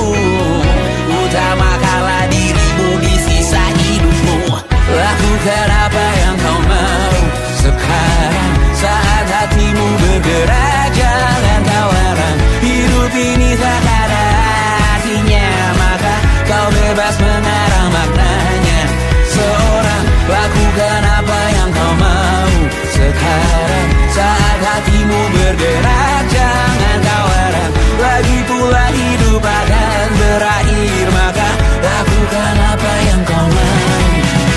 utamakanlah dirimu di sisa hidupmu. Lakukan apa yang kau mau sekarang, saat hatimu bergerak. Jangan kau harap hidup ini tak ada artinya, maka kau bebas mengarang maknanya. Seorang lakukan apa yang kau mau sekarang, saat hatimu bergerak. Jangan kau harap lagi pula hidup akan berakhir, maka lakukan apa yang kau mau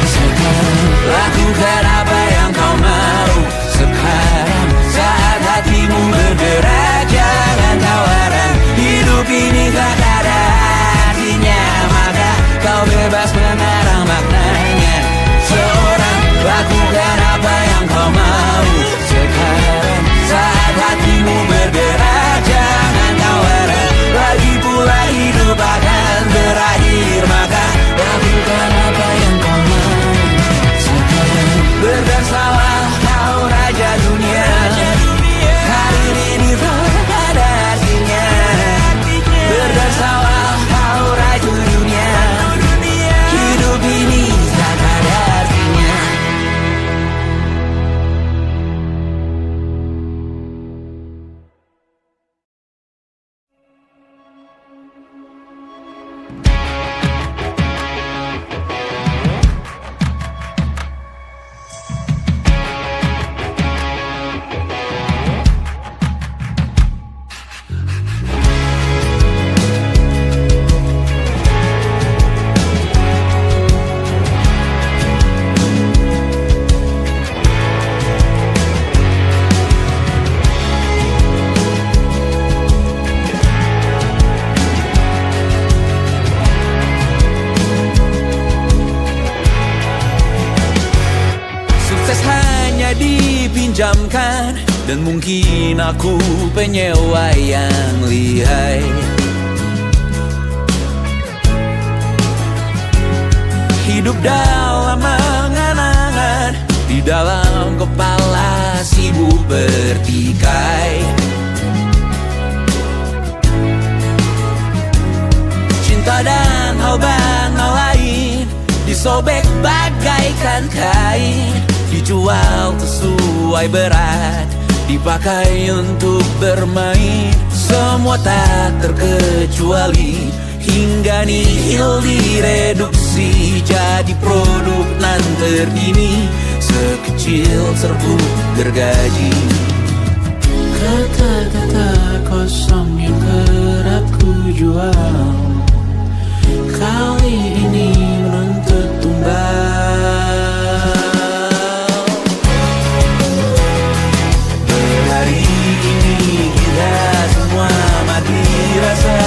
sekarang. Lakukan apa yang kau mau sekarang, saat hatimu bergerak. Jangan kau harap hidup ini tak ada artinya, maka kau bebas mengarang maknanya. Seorang lakukan apa yang kau mau sekarang, saat hatimu bergerak. Jangan kau harap lagi pula hidup akan berakhir, maka lakukan apa yang kau mau sekarang. Berdansalah kau raja dunia, karir ini tak ada artinya. Berdansalah kau raja dunia, hidup ini tak ada artinya. Dipinjamkan, dan mungkin aku penyewa yang lihai. Hidup dalam angan-angan, di dalam kepala sibuk bertikai. Cinta dan hal banal lain disobek bagaikan kain, dijual sesuai berat, dipakai untuk bermain. Semua tak terkecuali, hingga nihil direduksi jadi produk nan terkini, sekecil serbuk gergaji. Kata-kata kosong yang kerap ku jual, kali ini menuntut tumbal. Hari ini kita semua mati rasa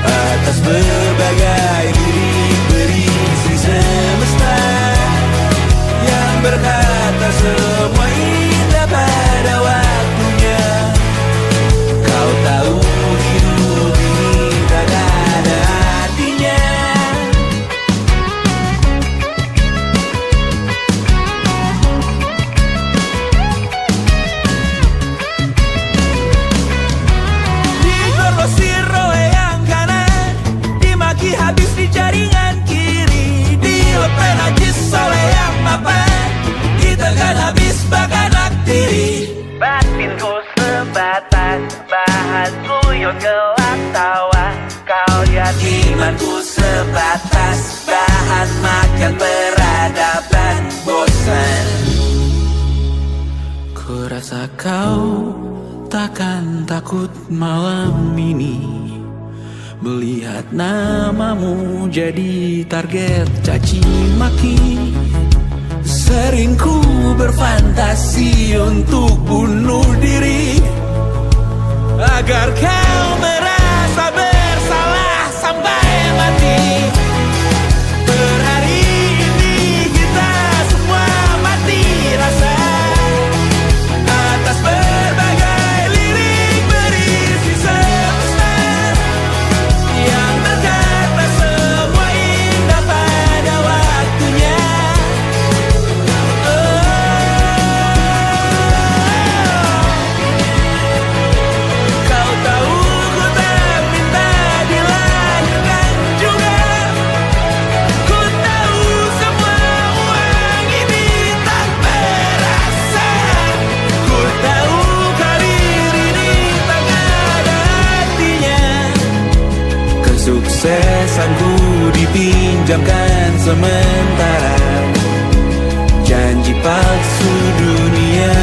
atas berbagai lirik berisi semesta yang berkata semua indah pada waktunya. Kau tahu hidup ini tak ada artinya. Habis di jaringan kiri, dilepen najis oleh yang mapan, ditekan habis bakanak diri. Batinku sebatas bahan guyon gelap tawa, kau jadi imanku sebatas bahan makan peradaban bosan. Ku rasa kau takkan takut malam ini melihat namamu jadi target caci maki. Sering ku berfantasi untuk bunuh diri, agar kau merasa bersalah sampai mati. Per hari perasaanku dipinjamkan sementara, janji palsu dunia.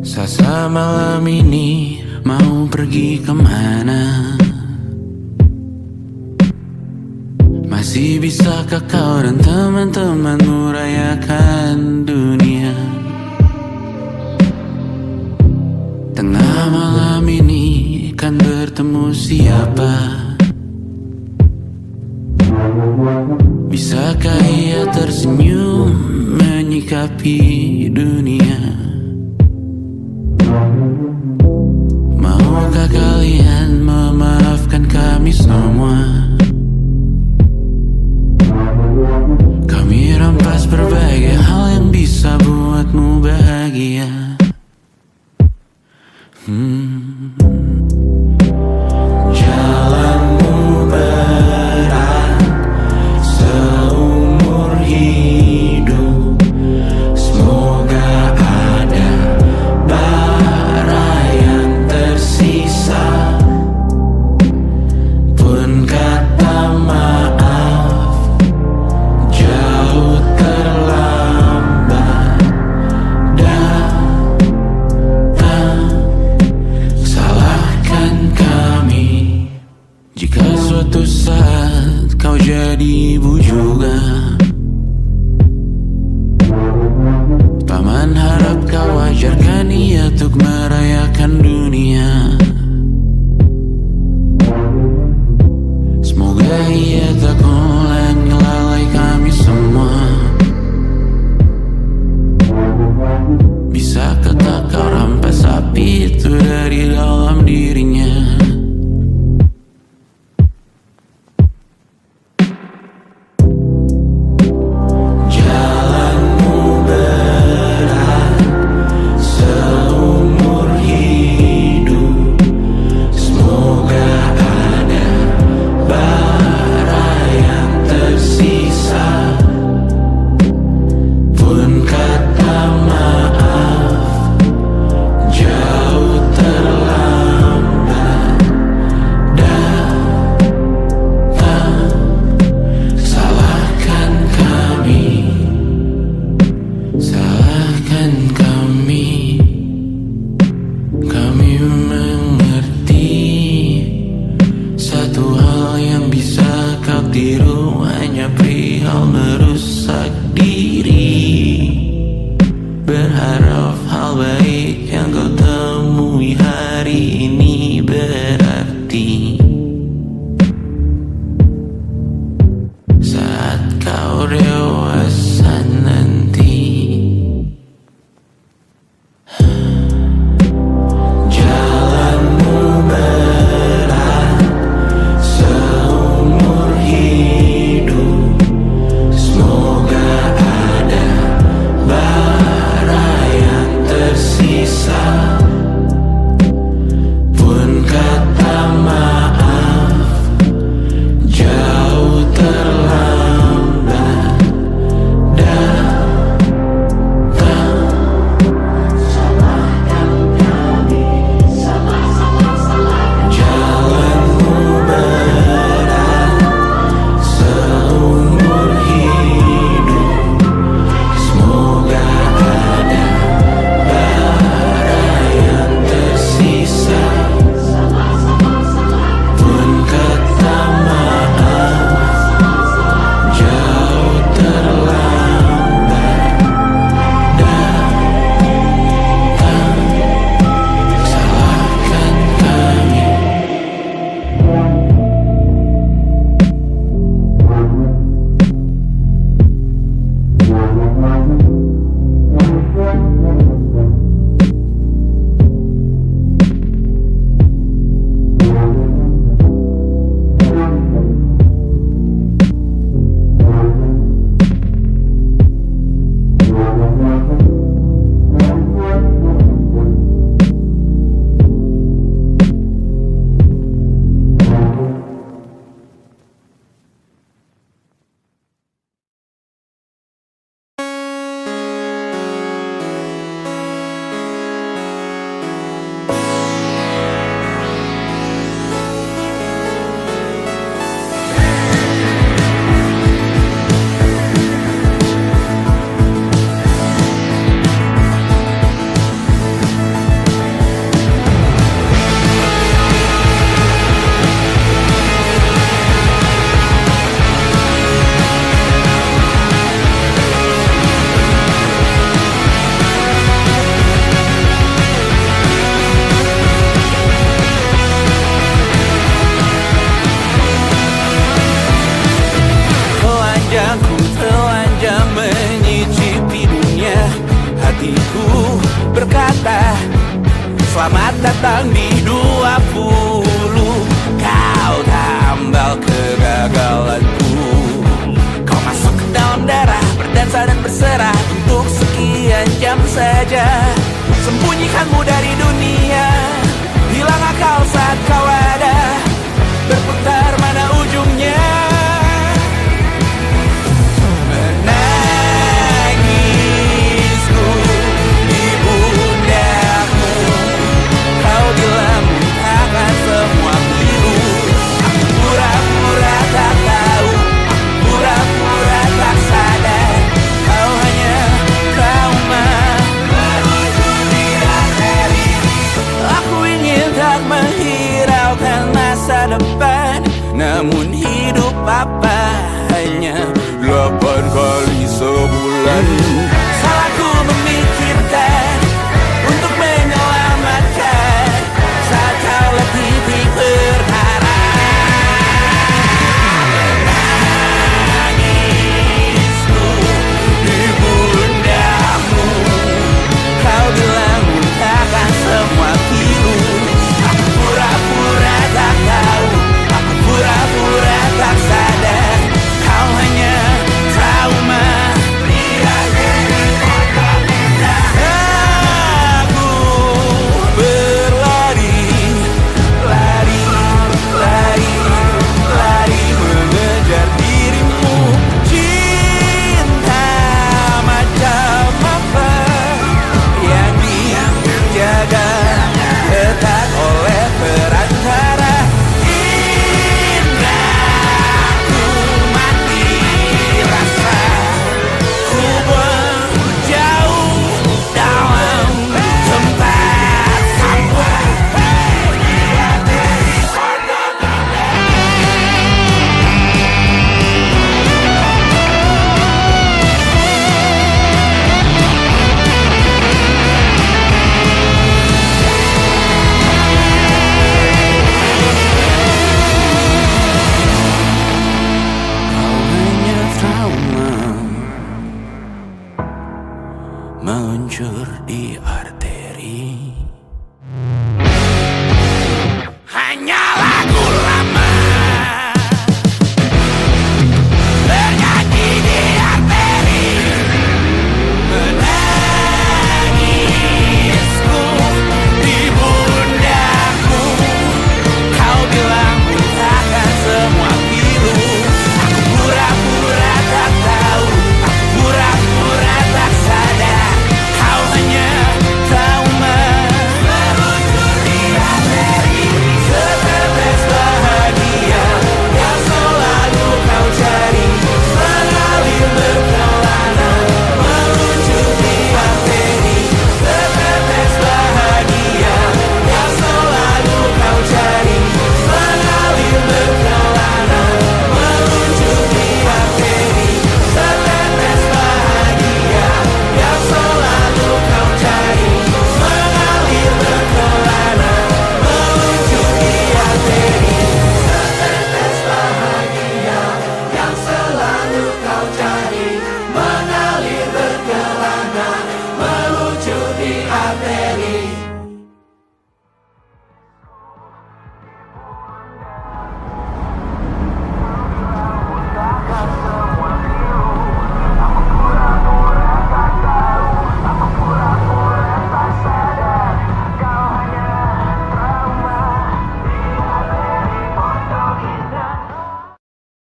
Sasa malam ini mau pergi kemana? Masih bisakah kau dan teman-temanmu rayakan dunia? Tengah malam ini kan bertemu siapa? Bisakah ia tersenyum menyikapi dunia? Maukah kalian memaafkan kami semua? Kami rampas berbagai hal yang bisa buatmu bahagia. Jalanmu berat seumur hidup, semoga ada bara yang tersisa. Pun kata maaf jauh terlambat datang. Salahkan kami jika suatu saat kau jadi ibu juga. Paman harap kau ajarkan ia untuk merayakan dunia. Semoga ia tak ulangi lalai kami semua. Bisakah tak kau rampas api itu dari dalam dirinya? Jalanmu berat seumur hidup, semoga ada bara yang tersisa. Pun kata maaf jauh terlambat datang. Salahkan kami, salahkan kami. Kami mengerti satu hal yang bisa kau tiru hanya perihal merusak diri. Berharap hal baik yang kau temui hari ini berarti saat kau dewasa nanti. Jalanmu berat seumur hidup, semoga ada bara yang tersisa. Pun kata maaf jauh terlambat
Selamat datang di 20. Kau tambal kegagalanku. Kau masuk ke dalam darah, berdansa dan berserah untuk sekian jam saja. Sembunyikanmu dari dunia, hilang akal saat kau ada, berputar mana ujungnya. Menangisku di pundakmu, kau bilang akan semua biru. Aku pura-pura tak tahu, pura-pura tak sadar. Kau hanya trauma. Aku ingin tak menghiraukan masa depan, namun hidup apa hanya 8 kali sebulan.